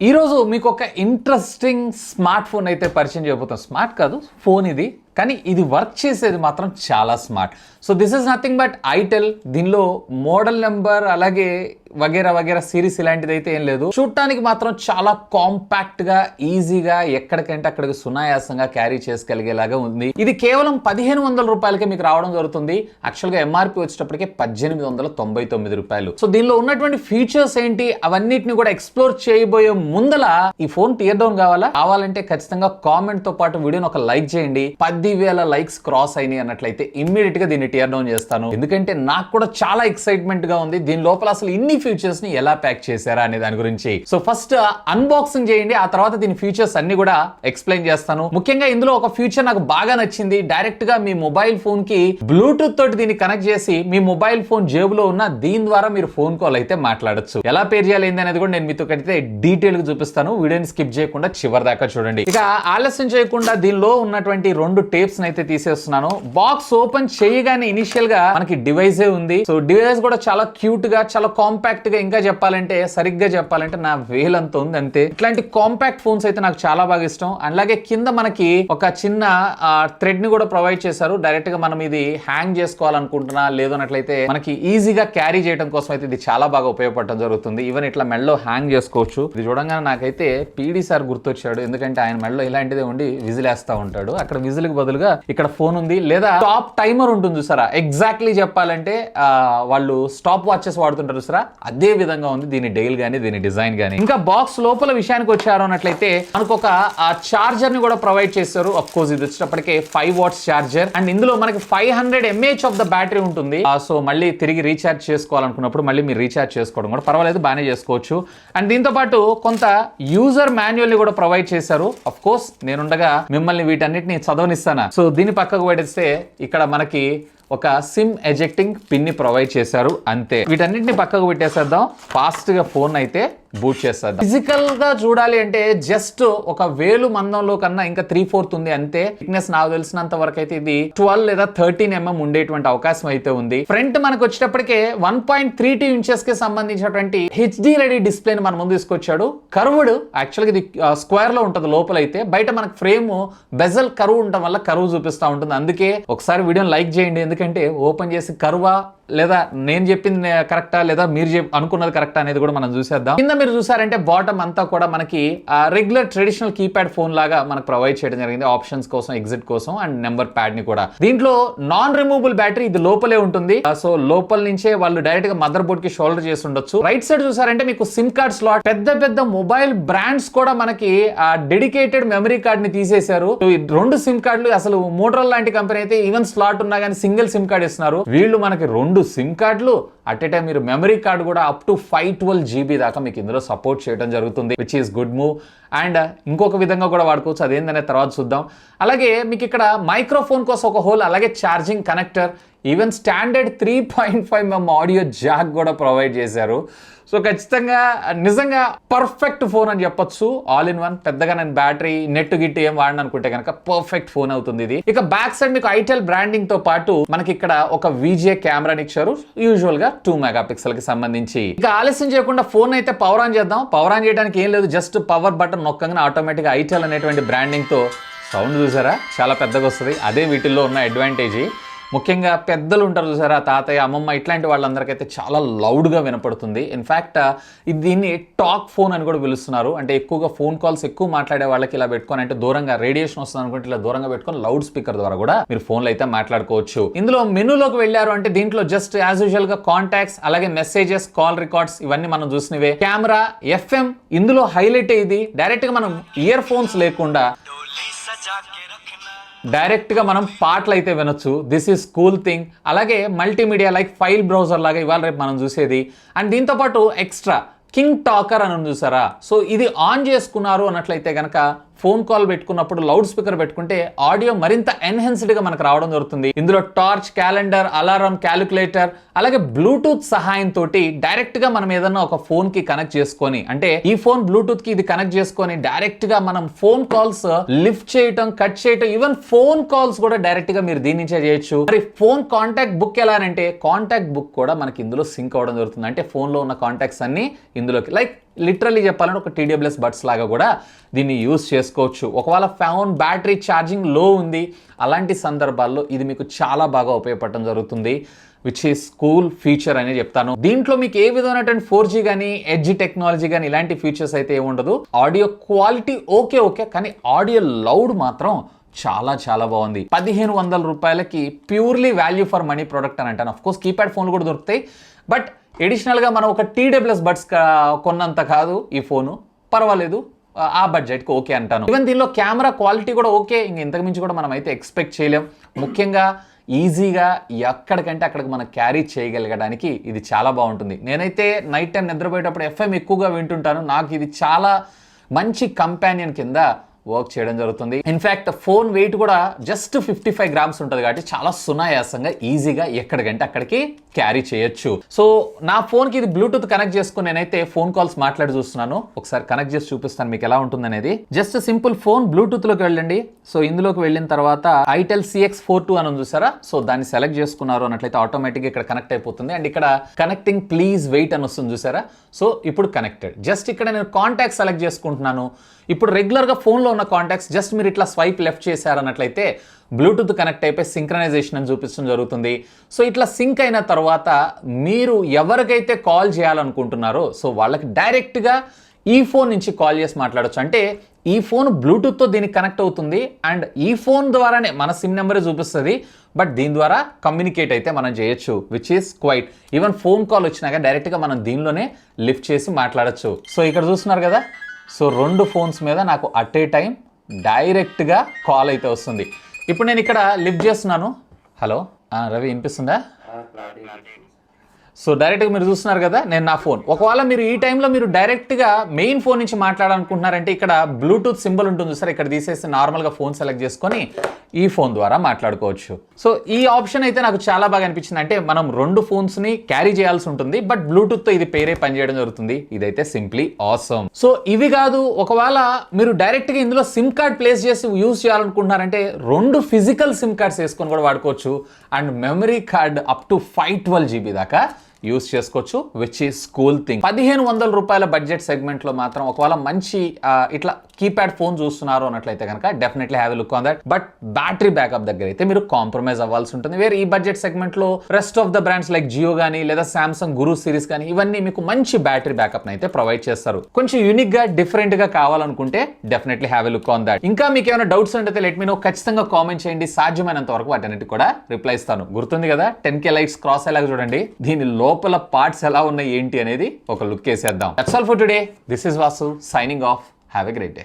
ఈ రోజు మీకు ఒక ఇంట్రెస్టింగ్ స్మార్ట్ ఫోన్ అయితే పరిచయం చేయబోతాం. స్మార్ట్ కాదు, ఫోన్ ఇది, కానీ ఇది వర్క్ చేసేది మాత్రం చాలా smart. So this is nothing but itel. దీనిలో మోడల్ నెంబర్ అలాగే వగేరా వగేరా సిరీస్ ఇలాంటిది అయితే ఏం లేదు. చూడటానికి మాత్రం చాలా కాంపాక్ట్ గా, ఈజీగా ఎక్కడికంటే అక్కడికి సునాయాసంగా క్యారీ చేసుకెళ్ళగేలాగా ఉంది. ఇది కేవలం 1500 రూపాయలకే మీకు రావడం జరుగుతుంది. యాక్చువల్ గా ఎంఆర్పి వచ్చేటప్పటికే 1899 రూపాయలు. సో దీనిలో ఉన్నటువంటి ఫీచర్స్ ఏంటి అవన్నిటిని కూడా ఎక్స్ప్లోర్ చేయబోయే ముందల ఈ ఫోన్ టియర్ డౌన్ కావాలంటే ఖచ్చితంగా కామెంట్ తో పాటు వీడియోని ఒక లైక్ చేయండి. 10,000 లైక్స్ క్రాస్ అయినాయి అన్నట్లయితే ఇమ్మీడియట్ గా దీన్ని టియర్ డౌన్ చేస్తాను. ఎందుకంటే నాకు కూడా చాలా ఎక్సైట్మెంట్ గా ఉంది దీని లోపల అసలు ఇన్ని ఫీచర్స్ ని ఎలా ప్యాక్ చేశారా అనే దాని గురించి. సో ఫస్ట్ అన్బాక్సింగ్ చేయండి, ఆ తర్వాత దీని ఫీచర్స్ అన్ని కూడా ఎక్స్ప్లెయిన్ చేస్తాను. ముఖ్యంగా ఇందులో ఒక ఫీచర్ నాకు బాగా నచ్చింది. డైరెక్ట్ గా మీ మొబైల్ ఫోన్ కి బ్లూటూత్ తోటి దీన్ని కనెక్ట్ చేసి మీ మొబైల్ ఫోన్ జేబులో ఉన్న దీని ద్వారా మీరు ఫోన్ కాల్ అయితే మాట్లాడొచ్చు. ఎలా పేర్ చేయాలి అనేది కూడా నేను మీతో కడితే డీటెయిల్ గా చూపిస్తాను. వీడియోని స్కిప్ చేయకుండా చివరి దాకా చూడండి. ఇక ఆలస్యం చేయకుండా దీనిలో ఉన్నటువంటి 2 టేప్స్ అయితే తీసేస్తున్నాను. బాక్స్ ఓపెన్ చేయగానే ఇనిషియల్ గా మనకి డివైస్ ఉంది. సో డివైస్ కూడా చాలా క్యూట్ గా, చాలా కాంపాక్ట్ గా, ఇంకా చెప్పాలంటే సరిగ్గా చెప్పాలంటే నా వేలంత ఉంది అంతే. ఇట్లాంటి కాంపాక్ట్ ఫోన్స్ అయితే నాకు చాలా బాగా ఇష్టం. అలాగే కింద మనకి ఒక చిన్న థ్రెడ్ ని కూడా ప్రొవైడ్ చేశారు. డైరెక్ట్ గా మనం ఇది హ్యాంగ్ చేసుకోవాలనుకుంటున్నా లేదన్నట్లయితే మనకి ఈజీగా క్యారీ చేయడం కోసం అయితే ఇది చాలా బాగా ఉపయోగపడటం జరుగుతుంది. ఈవెన్ ఇట్లా మెడలో హ్యాంగ్ చేసుకోవచ్చు. ఇది చూడంగానే నాకైతే పీడీ సార్ గుర్తొచ్చాడు. ఎందుకంటే ఆయన మెడలో ఇలాంటిదే ఉండి విజిలేస్తా ఉంటాడు. అక్కడ విజిల్ కి బదులుగా ఇక్కడ ఫోన్ ఉంది, లేదా టాప్ టైమర్ ఉంటుంది చూసారా. ఎగ్జాక్ట్లీ చెప్పాలంటే వాళ్ళు స్టాప్ వాచెస్ వాడుతుంటారు చూసారా, అదే విధంగా ఉంది దీని డైల్ గానీ దీని డిజైన్ గానీ. ఇంకా బాక్స్ లోపల విషయానికి వచ్చారు అన్నట్లయితే మనకు ఒక చార్జర్ ని కూడా ప్రొవైడ్ చేస్తారు. అఫ్ కోర్స్ ఇది వచ్చేటప్పటికే 5 వాట్స్ చార్జర్ అండ్ ఇందులో మనకి 500 mAh ఆఫ్ ద బ్యాటరీ ఉంటుంది. సో మళ్ళీ తిరిగి రీఛార్జ్ చేసుకోవాలనుకున్నప్పుడు మళ్ళీ మీరు రీఛార్జ్ చేసుకోవడం కూడా పర్వాలేదు, బాగానే చేసుకోవచ్చు. అండ్ దీంతో పాటు కొంత యూజర్ మాన్యువల్ ని కూడా ప్రొవైడ్ చేశారు. అఫ్ కోర్స్ నేనుండగా మిమ్మల్ని వీటన్నిటిని చదవనిస్తాను. సో దీని పక్కకు పెట్టేస్తే ఇక్కడ మనకి ఒక సిమ్ ఎజెక్టింగ్ పిన్ ని ప్రొవైడ్ చేశారు అంతే. వీటన్నిటిని పక్కకు పెట్టేసేద్దాం. ఫాస్ట్ గా ఫోన్ అయితే బూట్ చేసేద్దాం. ఫిజికల్ గా చూడాలి అంటే జస్ట్ ఒక వేలు మందంలో కన్నా ఇంకా 3/4 ఉంది అంతే. థిక్నెస్ నాకు తెలిసినంత వరకు అయితే ఇది 12 లేదా 13 mm ఉండేటువంటి అవకాశం అయితే ఉంది. ఫ్రంట్ మనకు వచ్చేటప్పటికే 1.32 ఇంచెస్ కి సంబంధించినటువంటి హెచ్డి రెడీ డిస్ప్లే ని మన ముందు తీసుకొచ్చాడు. కర్వ్డ్, యాక్చువల్ గా ఇది స్క్వేర్ లో ఉంటుంది లోపల, అయితే బయట మనకు ఫ్రేమ్ బెజల్ కర్వ్ ఉండటం వల్ల కర్వ్ చూపిస్తా ఉంటుంది. అందుకే ఒకసారి వీడియోని లైక్ చేయండి, ఎందుకంటే ఓపెన్ చేసి కర్వా లేదా నేను చెప్పింది కరెక్టా లేదా మీరు అనుకున్నది కరెక్టా అనేది కూడా మనం చూసేద్దాం. కింద మీరు చూసారంటే బాటమ్ అంతా కూడా మనకి రెగ్యులర్ ట్రెడిషనల్ కీప్యాడ్ ఫోన్ లాగా మనకు ప్రొవైడ్ చేయడం జరిగింది. ఆప్షన్స్ కోసం, ఎగ్జిట్ కోసం అండ్ నెంబర్ ప్యాడ్ ని కూడా. దీంట్లో నాన్ రిమూవబుల్ బ్యాటరీ ఇది లోపలే ఉంటుంది. సో లోపల నుంచే వాళ్ళు డైరెక్ట్ గా మదర్ బోర్డ్ కి షోల్డర్ చేసి ఉండొచ్చు. రైట్ సైడ్ చూసారంటే మీకు సిమ్ కార్డ్ స్లాట్. పెద్ద పెద్ద మొబైల్ బ్రాండ్స్ కూడా మనకి డెడికేటెడ్ మెమరీ కార్డ్ ని తీసేశారు. ఈ 2 సిమ్ కార్డులు అసలు మోటరోలా లాంటి కంపెనీ అయితే ఈవెన్ స్లాట్ ఉన్నా కానీ సింగిల్ సిమ్ కార్డ్ ఇస్తున్నారు. వీళ్ళు మనకి 2 సిమ్ కార్డులు అట్ ఏ టైం మీరు మెమరీ కార్డ్ కూడా అప్ టు 512 GB దాకా మీకు ఇందులో సపోర్ట్ చేయడం జరుగుతుంది, which is good move. And ఇంకొక విధంగా కూడా వాడుకోవచ్చు, అదేందనే తర్వాత చూద్దాం. అలాగే మీకు ఇక్కడ మైక్రోఫోన్ కోసం ఒక హోల్, అలాగే charging connector, even standard 3.5 mm audio Jack కూడా ప్రొవైడ్ చేశారు. సో ఖచ్చితంగా నిజంగా పర్ఫెక్ట్ ఫోన్ అని చెప్పొచ్చు. All in one. పెద్దగా నేను బ్యాటరీ నెట్ గిట్ ఏం వాడిన అనుకుంటే కనుక పర్ఫెక్ట్ ఫోన్ అవుతుంది ఇది. ఇక బ్యాక్ సైడ్ మీకు ఐటెల్ బ్రాండింగ్ తో పాటు మనకి ఇక్కడ ఒక VGA కెమెరాని ఇచ్చారు, యూజువల్ గా 2 MP కి సంబంధించి. ఇక ఆలస్యం చేయకుండా ఫోన్ అయితే పవర్ ఆన్ చేద్దాం. పవర్ ఆన్ చేయడానికి ఏం లేదు, జస్ట్ పవర్ బటన్ నొక్కగానే ఆటోమేటిక్ ఐటెల్ అనేటువంటి బ్రాండింగ్ తో సౌండ్ చూసారా చాలా పెద్దగా వస్తుంది. అదే వీటిల్లో ఉన్న అడ్వాంటేజ్. ముఖ్యంగా పెద్దలు ఉంటారు చూసారా, తాతయ్య, అమ్మమ్మ, ఇట్లాంటి వాళ్ళందరికైతే చాలా లౌడ్గా వినపడుతుంది. ఇన్ఫ్యాక్ట్ దీన్ని టాక్ ఫోన్ అని కూడా పిలుస్తున్నారు. అంటే ఎక్కువగా ఫోన్ కాల్స్ ఎక్కువ మాట్లాడే వాళ్ళకి ఇలా పెట్టుకొని, అంటే దూరంగా రేడియేషన్ వస్తుంది అనుకుంటే ఇలా దూరంగా పెట్టుకొని లౌడ్ స్పీకర్ ద్వారా కూడా మీరు ఫోన్లో అయితే మాట్లాడుకోవచ్చు. ఇందులో మెనూలోకి వెళ్ళారు అంటే దీంట్లో జస్ట్ యాజ్ యూజువల్ గా కాంటాక్ట్స్, అలాగే మెసేజెస్, కాల్ రికార్డ్స్ ఇవన్నీ మనం చూసినవే. కెమెరా, FM ఇందులో హైలైట్ ఇది. డైరెక్ట్ గా మనం ఇయర్ ఫోన్స్ లేకుండా డైరెక్ట్ గా మనం పాటలు అయితే వినొచ్చు. This is cool thing. అలాగే మల్టీమీడియా లైక్ ఫైల్ బ్రౌజర్ లాగా ఇవాళ రేపు మనం చూసేది. అండ్ దీంతో పాటు ఎక్స్ట్రా కింగ్ టాకర్ అని చూసారా. సో ఇది ఆన్ చేసుకున్నారు అన్నట్లయితే కనుక ఫోన్ కాల్ పెట్టుకున్నప్పుడు లౌడ్ స్పీకర్ పెట్టుకుంటే ఆడియో మరింత ఎన్హాన్స్డ్ గా మనకు రావడం జరుగుతుంది. ఇందులో టార్చ్, క్యాలెండర్, అలారం, క్యాలిక్యులేటర్, అలాగే బ్లూటూత్ సహాయంతో డైరెక్ట్ గా మనం ఏదన్నా ఒక ఫోన్ కి కనెక్ట్ చేసుకొని, అంటే ఈ ఫోన్ బ్లూటూత్ కి ఇది కనెక్ట్ చేసుకొని డైరెక్ట్ గా మనం ఫోన్ కాల్స్ లిఫ్ట్ చేయటం, కట్ చేయటం, ఈవెన్ ఫోన్ కాల్స్ కూడా డైరెక్ట్ గా మీరు దీని నుంచే చేయొచ్చు. మరి ఫోన్ కాంటాక్ట్ బుక్ ఎలా అంటే కాంటాక్ట్ బుక్ కూడా మనకి ఇందులో సింక్ అవడం జరుగుతుంది. అంటే ఫోన్ లో ఉన్న కాంటాక్ట్స్ అన్ని ఇందులోకి, లైక్ లిటరల్లీ చెప్పాలంటే ఒక TWS బడ్స్ లాగా కూడా దీన్ని యూస్ చేసుకోవచ్చు. ఒకవేళ ఫోన్ బ్యాటరీ ఛార్జింగ్ లో ఉంది అలాంటి సందర్భాల్లో ఇది మీకు చాలా బాగా ఉపయోగపడటం జరుగుతుంది, విచ్ ఈస్ కూల్ ఫీచర్ అని చెప్తాను. దీంట్లో మీకు ఏ విధమైనటువంటి 4G కానీ ఎడ్జ్ టెక్నాలజీ కానీ ఇలాంటి ఫీచర్స్ అయితే ఏముండదు. ఆడియో క్వాలిటీ ఓకే కానీ ఆడియో లౌడ్ మాత్రం చాలా చాలా బాగుంది. 1500 రూపాయలకి purely value for money product అని అంటాను. అఫ్కోర్స్ కీప్యాడ్ ఫోన్లు కూడా దొరుకుతాయి, బట్ ఎడిషనల్గా మనం ఒక TWS బడ్స్ కొన్నంత కాదు ఈ ఫోను, పర్వాలేదు, ఆ బడ్జెట్కి ఓకే అంటాను. ఈవెన్ దీనిలో కెమెరా క్వాలిటీ కూడా ఓకే, ఇంతకు మించి కూడా మనం అయితే ఎక్స్పెక్ట్ చేయలేం. ముఖ్యంగా ఈజీగా ఎక్కడికంటే అక్కడికి మనం క్యారీ చేయగలగడానికి ఇది చాలా బాగుంటుంది. నేనైతే నైట్ టైం నిద్రపోయేటప్పుడు FM ఎక్కువగా వింటుంటాను. నాకు ఇది చాలా మంచి కంపానియన్ కింద వర్క్ చేయడం జరుగుతుంది. ఇన్ఫ్యాక్ట్ ఫోన్ వెయిట్ కూడా జస్ట్ 55 గ్రామ్స్ ఉంటుంది కాబట్టి చాలా సునాయాసంగా ఈజీగా ఎక్కడికంటే అక్కడికి క్యారీ చేయొచ్చు. సో నా ఫోన్కి ఇది బ్లూటూత్ కనెక్ట్ చేసుకుని నేనైతే ఫోన్ కాల్స్ మాట్లాడి చూస్తున్నాను. ఒకసారి కనెక్ట్ చేసి చూపిస్తాను మీకు ఎలా ఉంటుంది అనేది. జస్ట్ సింపుల్ ఫోన్ బ్లూటూత్లోకి వెళ్ళండి. సో ఇందులోకి వెళ్ళిన తర్వాత ఐటెల్ CX42 అని చూసారా, సో దాన్ని సెలెక్ట్ చేసుకున్నారు అన్నట్లయితే ఆటోమేటిక్గా ఇక్కడ కనెక్ట్ అయిపోతుంది. అండ్ ఇక్కడ కనెక్టింగ్ ప్లీజ్ వెయిట్ అని వస్తుంది చూసారా. సో ఇప్పుడు కనెక్టెడ్. జస్ట్ ఇక్కడ నేను కాంటాక్ట్ సెలెక్ట్ చేసుకుంటున్నాను. ఇప్పుడు రెగ్యులర్గా ఫోన్లో ఉన్న కాంటాక్ట్స్ జస్ట్ మీరు ఇట్లా స్వైప్ లెఫ్ట్ చేశారన్నట్లయితే బ్లూటూత్ కనెక్ట్ అయిపోయి సింక్రనైజేషన్ అని చూపించడం జరుగుతుంది. సో ఇట్లా సింక్ అయిన తర్వాత మీరు ఎవరికైతే కాల్ చేయాలనుకుంటున్నారో సో వాళ్ళకి డైరెక్ట్గా ఈ ఫోన్ నుంచి కాల్ చేసి మాట్లాడచ్చు. అంటే ఈ ఫోన్ బ్లూటూత్తో దీనికి కనెక్ట్ అవుతుంది అండ్ ఈ ఫోన్ ద్వారానే మన సిమ్ నెంబరే చూపిస్తుంది, బట్ దీని ద్వారా కమ్యూనికేట్ అయితే మనం చేయొచ్చు, which is quite. Even phone call వచ్చినాక డైరెక్ట్గా మనం దీనిలోనే లిఫ్ట్ చేసి మాట్లాడచ్చు. సో ఇక్కడ చూస్తున్నారు కదా, సో 2 ఫోన్స్ మీద నాకు అట్ ఏ టైం డైరెక్ట్గా కాల్ అయితే వస్తుంది. ఇప్పుడు నేను ఇక్కడ లిఫ్ట్ చేస్తున్నాను. హలో రవి వినిపిస్తుందా? సో డైరెక్ట్గా మీరు చూస్తున్నారు కదా నేను నా ఫోన్. ఒకవేళ మీరు ఈ టైంలో మీరు డైరెక్ట్గా మెయిన్ ఫోన్ నుంచి మాట్లాడాలనుకుంటున్నారంటే ఇక్కడ బ్లూటూత్ సింబల్ ఉంటుంది సార్, ఇక్కడ తీసేసి నార్మల్గా ఫోన్ సెలెక్ట్ చేసుకొని ఈ ఫోన్ ద్వారా మాట్లాడుకోవచ్చు. సో ఈ ఆప్షన్ అయితే నాకు చాలా బాగా అనిపించింది. అంటే మనం 2 ఫోన్స్ని క్యారీ చేయాల్సి ఉంటుంది, బట్ బ్లూటూత్తో ఇది పేరే పనిచేయడం జరుగుతుంది. ఇదైతే సింప్లీ ఆసమ్. సో ఇవి కాదు, ఒకవేళ మీరు డైరెక్ట్గా ఇందులో సిమ్ కార్డ్ ప్లేస్ చేసి యూజ్ చేయాలనుకుంటున్నారంటే 2 ఫిజికల్ సిమ్ కార్డ్స్ వేసుకొని కూడా వాడుకోవచ్చు. And memory card up to 512 GB దాకా యూస్ చేసుకోవచ్చు, విచ్ ఈస్ కూల్ థింగ్. 1500 రూపాయల బడ్జెట్ సెగ్మెంట్లో మాత్రం ఒకవేళ మంచి ఇట్లా కీప్యాడ్ ఫోన్ చూస్తున్నారు అన్నట్లయితే కనుక definitely have a look on that. But battery backup దగ్గర అయితే మీరు కాంప్రమైజ్ అవ్వాల్సి ఉంటుంది. వేరే ఈ బడ్జెట్ సెగ్మెంట్లో rest of the brands like Jio కానీ లేదా సామ్సంగ్ గురు సిరీస్ కానీ ఇవన్నీ మీకు మంచి బ్యాటరీ బ్యాకప్ అయితే ప్రొవైడ్ చేస్తారు. కొంచెం యూనిక్ గా డిఫరెంట్ గా కావాలనుకుంటే definitely have a look on that. ఇంకా మీకు ఏమైనా డౌట్స్ ఉంటే లెట్ మీ నో, ఖచ్చితంగా కామెంట్ చేయండి. సాధ్యమైనంత వరకు వాటన్నిటి కూడా రిప్లై ఇస్తాను. గుర్తుంది కదా 10K లైక్స్ క్రాస్ అయ్యేలాగా చూడండి. దీని లోపల పార్ట్స్ ఎలా ఉన్నాయి ఏంటి అనేది ఒక లుక్ వేసేద్దాం. That's all for today. This is Vasu signing off. Have a great day.